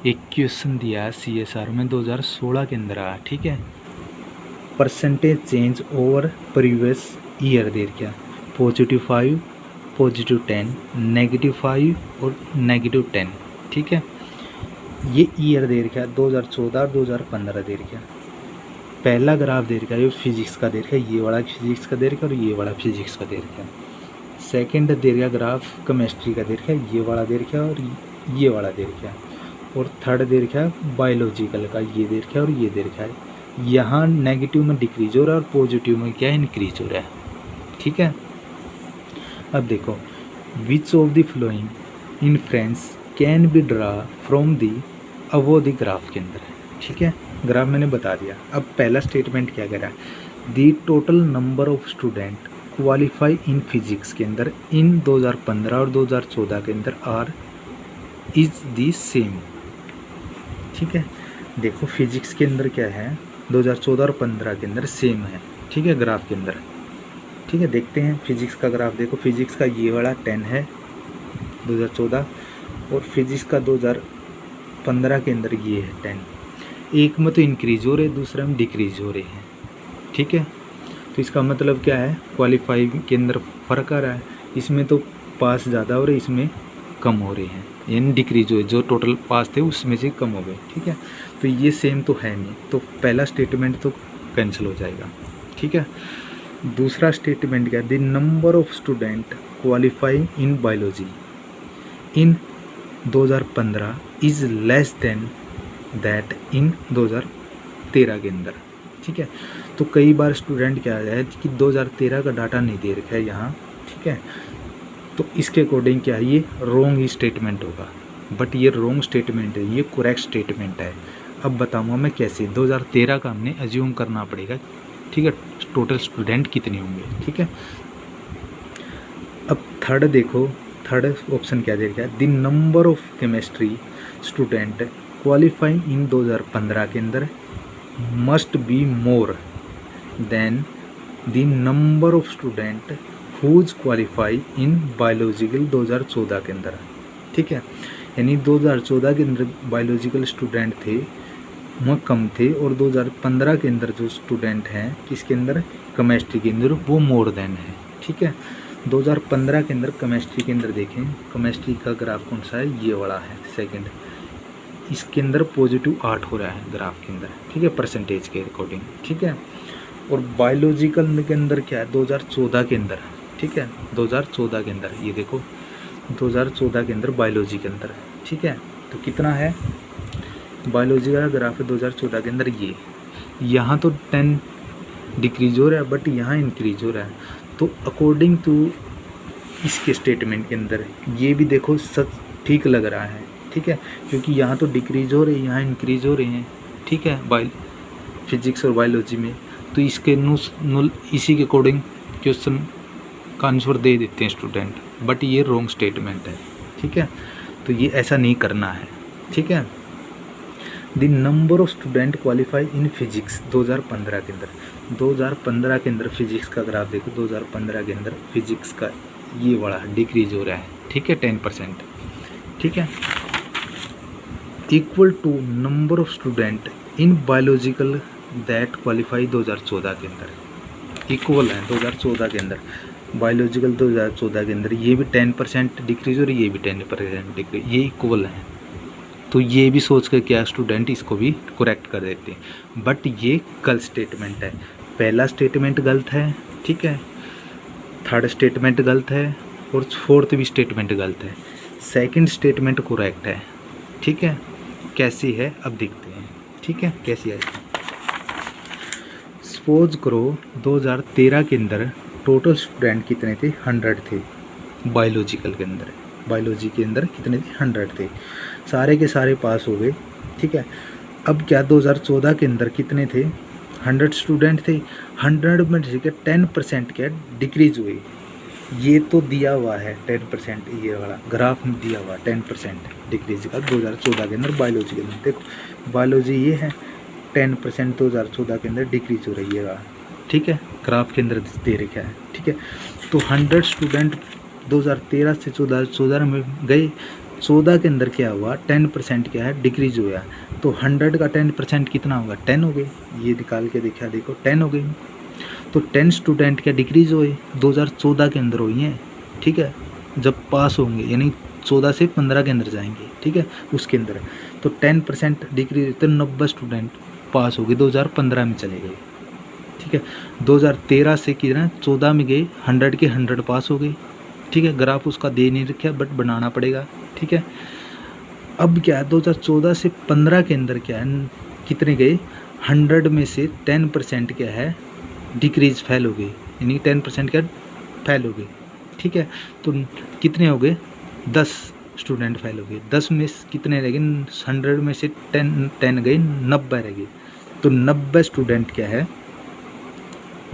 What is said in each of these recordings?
एक क्वेश्चन दिया है CSR में 2016 के अंदर आया, ठीक है। Percentage change over previous year दे रखा, +5, +10, -5 और -10, ठीक है। ये ईयर दे रखा 2014 और 2015 दे रखा। पहला ग्राफ दे रखा है ये फिजिक्स का दे रखा है, ये वाला फिजिक्स का दे रखा है और ये वाला फिजिक्स का दे रखा है। सेकंड दे रखा ग्राफ केमिस्ट्री का दे रखा है, ये वाला दे रखा है और ये वाला दे रखा है। और थर्ड दे रखा है बायोलॉजिकल का, ये दे रखा है और ये दे रखा है। यहाँ नेगेटिव में डिक्रीज हो रहा है और पॉजिटिव में क्या इंक्रीज हो रहा है, ठीक है। अब देखो, which of the flowing inference can be draw from the above the graph के अंदर, ठीक है। ग्राफ मैंने बता दिया। अब पहला स्टेटमेंट क्या कह रहा है, दी total number of student qualify in physics के अंदर इन 2015 और 2014 के अंदर आर इज दी सेम, ठीक है। देखो फिजिक्स के अंदर क्या है, 2014 और 15 के अंदर सेम है, ठीक है, ग्राफ के अंदर, ठीक है। देखते हैं फिजिक्स का ग्राफ। देखो फिजिक्स का ये वाला 10 है 2014 और फिजिक्स का 2015 के अंदर ये है 10। एक में तो इंक्रीज हो रहे, दूसरे में डिक्रीज हो रहे हैं, ठीक है। तो इसका मतलब क्या है, क्वालिफाई के अंदर फ़र्क आ रहा है। इसमें तो पास ज़्यादा हो रहे, इसमें कम हो रहे हैं, यानी डिक्रीज हुए, जो टोटल पास थे उसमें से कम हो गए, ठीक है। तो ये सेम तो है नहीं, तो पहला स्टेटमेंट तो कैंसिल हो जाएगा, ठीक है। दूसरा स्टेटमेंट क्या है, the number of student qualify in biology in 2015 is less than that in 2013 के अंदर, ठीक है। तो कई बार स्टूडेंट क्या है कि 2013 का डाटा नहीं दे रखा है यहाँ, ठीक है। तो इसके अकॉर्डिंग क्या है, ये रॉन्ग ही स्टेटमेंट होगा, बट ये रॉन्ग स्टेटमेंट है, ये करेक्ट स्टेटमेंट है। अब बताऊँगा मैं कैसे। 2013 का हमने अज्यूम करना पड़ेगा, ठीक है, टोटल स्टूडेंट कितने होंगे, ठीक है। अब थर्ड देखो, थर्ड ऑप्शन क्या दे रखा है, the number of chemistry student qualifying in 2015 के अंदर must be more than the number of student who qualify in biological 2014 के अंदर, ठीक है। यानी 2014 के अंदर बायोलॉजिकल स्टूडेंट थे वो कम थे और 2015 के अंदर जो स्टूडेंट हैं किसके अंदर, केमिस्ट्री के अंदर, वो मोर देन है, ठीक है। 2015 के अंदर केमिस्ट्री के अंदर देखें, केमिस्ट्री का ग्राफ कौन सा है, ये वाला है सेकंड। इसके अंदर +8 हो रहा है ग्राफ के अंदर, ठीक है, परसेंटेज के अकॉर्डिंग, ठीक है। और बायोलॉजिकल के अंदर क्या है, 2014 के अंदर, ठीक है, 2014 के अंदर ये देखो 2014 के अंदर बायोलॉजी के अंदर, ठीक है। तो कितना है बायोलॉजी का ग्राफ है 2014 के अंदर, ये यहाँ तो 10 डिक्रीज हो रहा है बट यहाँ इंक्रीज हो रहा है। तो अकॉर्डिंग टू इसके स्टेटमेंट के अंदर ये भी देखो सच ठीक लग रहा है, ठीक है, क्योंकि यहाँ तो डिक्रीज हो रही है, यहाँ इंक्रीज हो रहे हैं, ठीक है, फिजिक्स और बायोलॉजी में। तो इसके नुल इसी के अकॉर्डिंग क्वेश्चन का आंसर दे देते हैं स्टूडेंट, बट ये रॉन्ग स्टेटमेंट है, ठीक है। तो ये ऐसा नहीं करना है, ठीक है। The number of student qualify in physics 2015 के अंदर, 2015 के अंदर फिजिक्स का ग्राफ देखो, 2015 के अंदर फिजिक्स का ये बड़ा डिक्रीज हो रहा है, ठीक है, 10%, ठीक है। Equal to number of student in biological that qualify 2014 के अंदर, इक्वल है 2014 के अंदर, बायोलॉजिकल 2014 के अंदर ये भी 10% डिक्रीज हो रही है, ये भी 10% डिक्रीज, ये इक्वल है। तो ये भी सोच कर क्या स्टूडेंट इसको भी करेक्ट कर देते हैं, बट ये गलत स्टेटमेंट है। पहला स्टेटमेंट गलत है, ठीक है, थर्ड स्टेटमेंट गलत है और फोर्थ भी स्टेटमेंट गलत है। सेकंड स्टेटमेंट करेक्ट है, ठीक है। कैसी है अब देखते हैं, ठीक है, कैसी है। सपोज करो 2013 के अंदर टोटल स्टूडेंट कितने थे, 100 थे बायोलॉजिकल के अंदर, बायोलॉजी के अंदर कितने थे, 100 थे, सारे के सारे पास हो गए, ठीक है। अब क्या 2014 के अंदर कितने थे, 100 स्टूडेंट थे, 100 में ठीक है 10% क्या डिक्रीज हुई, ये तो दिया हुआ है 10%, ये वाला ग्राफ में दिया हुआ 10% डिक्रीज का 2014 के अंदर बायोलॉजी के अंदर। देखो बायोलॉजी ये है 10% 2014 के अंदर डिक्रीज हो रही है, ठीक है, ग्राफ के अंदर दे रखा है, ठीक है। तो 100 स्टूडेंट 2013 से 2014 में गए 2014 के अंदर क्या हुआ, 10% क्या है डिक्रीज हुआ। तो 100 का 10% कितना होगा, 10 हो गई। ये निकाल के देखा, देखो 10 हो गई। तो 10 स्टूडेंट क्या डिक्रीज हुए 2014 के अंदर हुई हैं, ठीक है, जब पास होंगे, यानी 14 से 15 के अंदर जाएंगे, ठीक है, उसके अंदर। तो 10% डिक्रीज, तो 90 स्टूडेंट पास हो गए, 2015 में चले गए, ठीक है। 2013 से कितना 14 में गए, 100 के 100 पास हो गए, ठीक है। ग्राफ उसका दे नहीं रखा बट बनाना पड़ेगा, ठीक है। अब क्या है 2014 से 15 के अंदर क्या है, कितने गए, 100 में से 10% क्या है डिक्रीज फेल हो गए, यानी 10% क्या फेल हो गए, ठीक है। तो कितने हो गए, 10 स्टूडेंट फेल हो गए। 10 में कितने रह गए, 100 में से 10 गए, 90 रह गए। तो 90 स्टूडेंट क्या है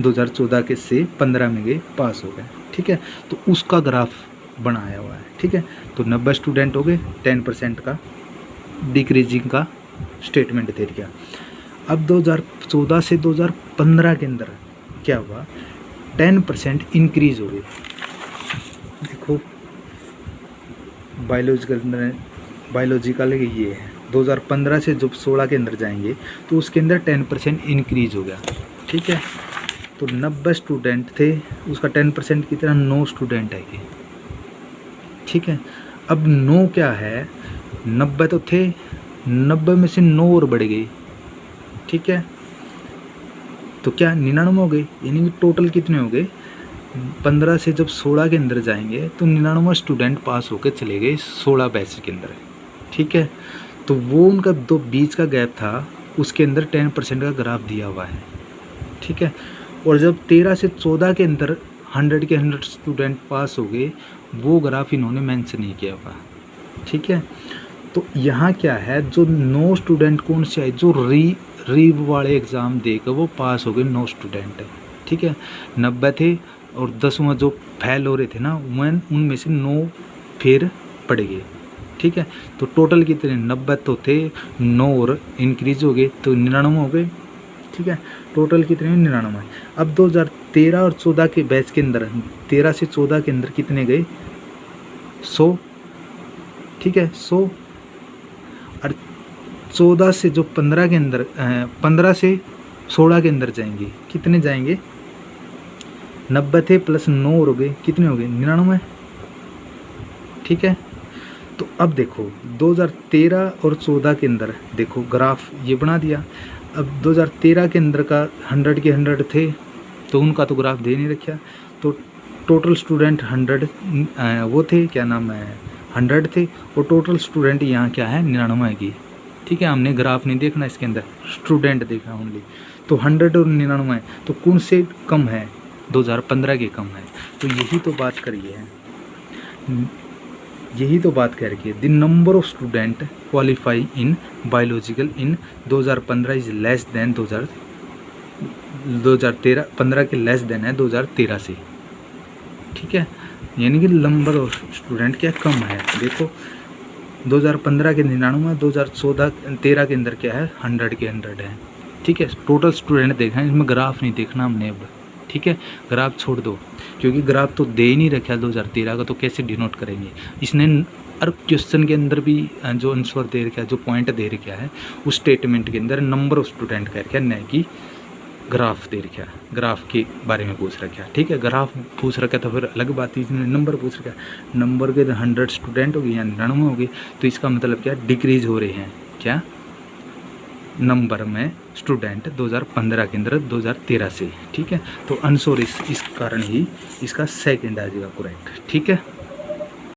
2014 के से 15 में गए, पास हो गए, ठीक है। तो उसका ग्राफ बनाया हुआ है, ठीक है। तो 90 स्टूडेंट हो गए, 10% का डिक्रीजिंग का स्टेटमेंट दे दिया। अब 2014 से 2015 के अंदर क्या हुआ, 10% इंक्रीज हो गई। देखो बायोलॉजिकल ये है, 2015 से जब 16 के अंदर जाएंगे तो उसके अंदर 10% इंक्रीज हो गया, ठीक है। तो 90 स्टूडेंट थे, उसका 10% कितना, 9 स्टूडेंट है, ठीक है। अब 9 क्या है, 90 तो थे, 90 में से 9 और बढ़ गई, ठीक है। तो क्या 99 हो गई, यानी कि टोटल कितने हो गए, 15 से जब 16 के अंदर जाएंगे तो 99 स्टूडेंट पास होकर चले गए 16 बैच के अंदर, ठीक है। तो वो उनका दो बीच का गैप था, उसके अंदर 10% का ग्राफ दिया हुआ है, ठीक है। और जब 13 से 14 के अंदर 100 के 100 स्टूडेंट पास हो गए, वो ग्राफ इन्होंने मेंशन नहीं किया हुआ, ठीक है। तो यहाँ क्या है, जो 9 स्टूडेंट कौन से आए, जो री वाले एग्ज़ाम देकर वो पास हो गए 9 स्टूडेंट, ठीक है। 90 थे और 10वां जो फेल हो रहे थे ना, उनमें से 9 फिर पड़ गए, ठीक है। तो टोटल कितने, 90 तो थे, 9 और इंक्रीज हो गए तो 99 हो गए, ठीक है। टोटल कितने, 99। अब 2013 और 14 के बैच के अंदर, 13 से 14 के अंदर कितने गए, 100, ठीक है, 100। और 14 से जो 15 के अंदर 15 से 16 के अंदर जाएंगे, कितने जाएंगे, 90 थे प्लस 9 हो गए, कितने हो गए, 99, ठीक है। तो अब देखो 2013 और 14 के अंदर देखो ग्राफ ये बना दिया। अब 2013 के अंदर का 100 के 100 थे, तो उनका तो ग्राफ दे नहीं रखा। तो टोटल स्टूडेंट 100 वो थे, क्या नाम है, 100 थे, और टोटल स्टूडेंट यहाँ क्या है, 99 की, ठीक है। हमने ग्राफ नहीं देखना इसके अंदर, स्टूडेंट देखना ओनली। तो 100 और 99, तो कौन से कम है, 2015 के कम है। तो यही तो बात करिए है, यही तो बात कह रही है, the number of student qualify in biological in 2015 is less than 2015 के लेस देन है 2013 से, ठीक है। यानी कि नंबर ऑफ स्टूडेंट क्या कम है। देखो 2015 के 99, 2013 के अंदर क्या है, 100 के 100 है, ठीक है। टोटल स्टूडेंट देखना है, इसमें ग्राफ नहीं देखना हमने अब, ठीक है। ग्राफ छोड़ दो, क्योंकि ग्राफ तो दे ही नहीं रखा 2013 का, तो कैसे डिनोट करेंगे। इसने और क्वेश्चन के अंदर भी जो आंसर दे रखा है, जो पॉइंट दे रखा है, उस स्टेटमेंट के अंदर नंबर ऑफ स्टूडेंट कह रखा है, न कि ग्राफ दे रखा है, ग्राफ के बारे में पूछ रखा है, ठीक है। ग्राफ पूछ रखा है तो फिर अलग बात है, इसमें नंबर पूछ रखा है। नंबर के 100 स्टूडेंट हो गए या 99 हो गए, तो इसका मतलब क्या, डिक्रीज हो रहे हैं क्या, नंबर में स्टूडेंट 2015 के अंदर 2013 से, ठीक है। तो आंसर इस कारण ही इसका सेकंड आ जाएगा करेक्ट, ठीक है।